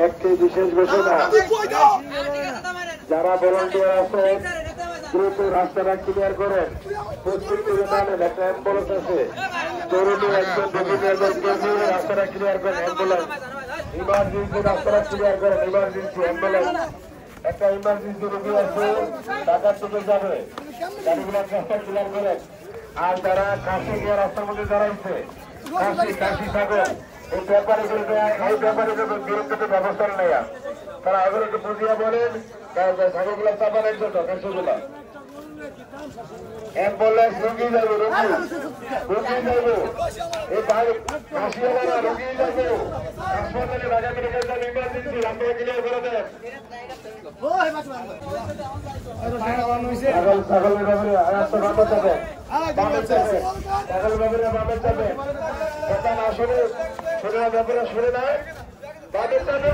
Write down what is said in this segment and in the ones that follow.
একটি বিশেষ ঘোষণা যারা ভলান্টিয়ার আছে দ্রুত রাস্তাটা ক্লিয়ার করেন। প্রত্যেকটি নামেন একটা অ্যাম্বুলেন্স আছে, জরুরি একজন রাস্তাটা ক্লিয়ার করেন। অ্যাম্বুলেন্স ইমার্জেন্সি রাস্তাটা ক্লিয়ার করেন। ইমার্জেন্সি অ্যাম্বুলেন্স একটা ইমার্জেন্সি রোগী আছে, ঢাকার থেকে যাবে, গাড়িগুলোর রাস্তা ক্লিয়ার করেন। আর যারা কাশি গিয়ে রাস্তার মধ্যে দাঁড়াইছে কাশি থাকেন, এই ব্যাপারীগুলো বিরুদ্ধে ব্যবস্থা নেয়া, তারা আগুনকে বুঝিয়ে বলেন ঢাকাগুলো চাপানোর জন্য কাশিগুলো। অ্যাম্বুলেন্স রুগী যাবো, রুগী যাবো, এই কাশিওয়ালা রুগী যাবো হাসপাতালে, ঢাকা মেডিকেল ইমার্জেন্সি রাস্তা ক্লিয়ার করে দেন। ছাগলের ব্যাপারে রাস্তা বামে যাবে, ছাগলের ব্যাপারে বামে যাবে, দোকান আসলে শরীরের ব্যাপারে সরে নেয় বামে যাবে।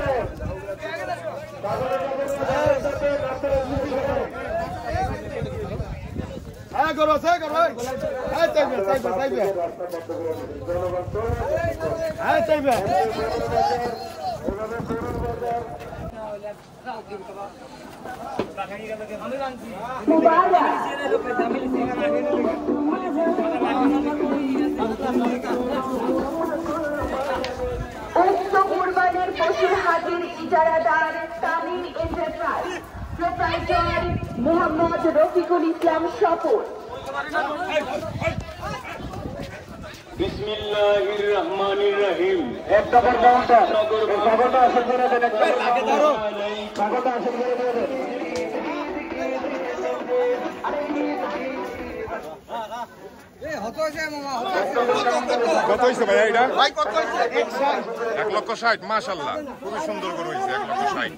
কুরবানির পশুর হাটের ইজারাদার তামিম এন্টারপ্রাইজ প্রোপ্রাইটার মোহাম্মদ রফিকুল ইসলাম স্বপন। বিসমিল্লাহির রহমানির রহিম। এক নম্বর কাউন্টার কাগজটা আসল করে দেন, কাগজটা আসল করে দেন। কত হয়েছে ভাইয়া এটা? 1,60,000। মাশাআল্লাহ, খুবই সুন্দর করে হয়েছে। 1,60,000।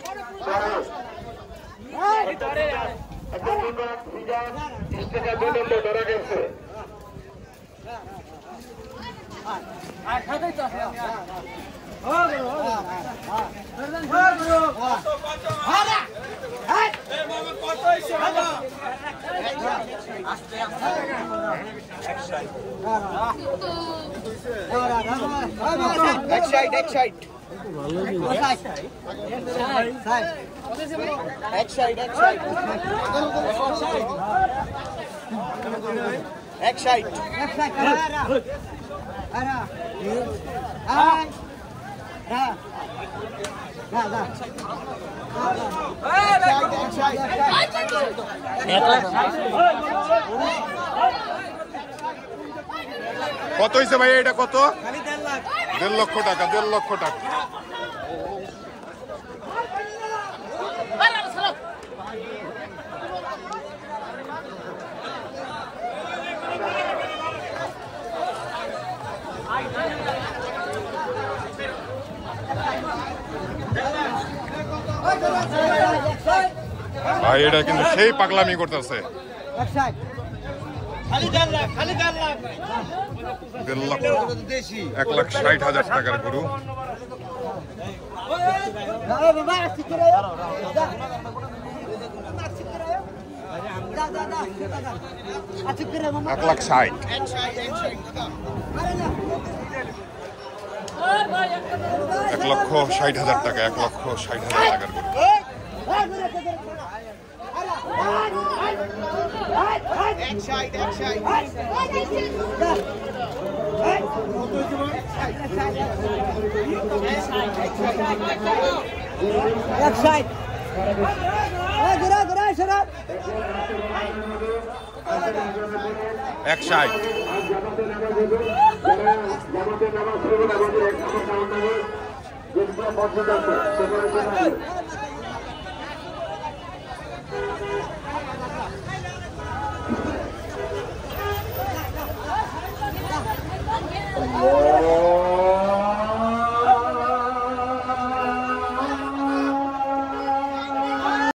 কত হয়েছে ভাই এটা? কত? 1.5 লক্ষ টাকা। 1.5 লক্ষ টাকা। ভাই এটা কিন্তু সেই পাগলামি করতেছে। 1,60,000 টাকার গরু। $1,60,000। 1,60,000 টাকা। 1,60,000 টাকার গরু। $1,60,000।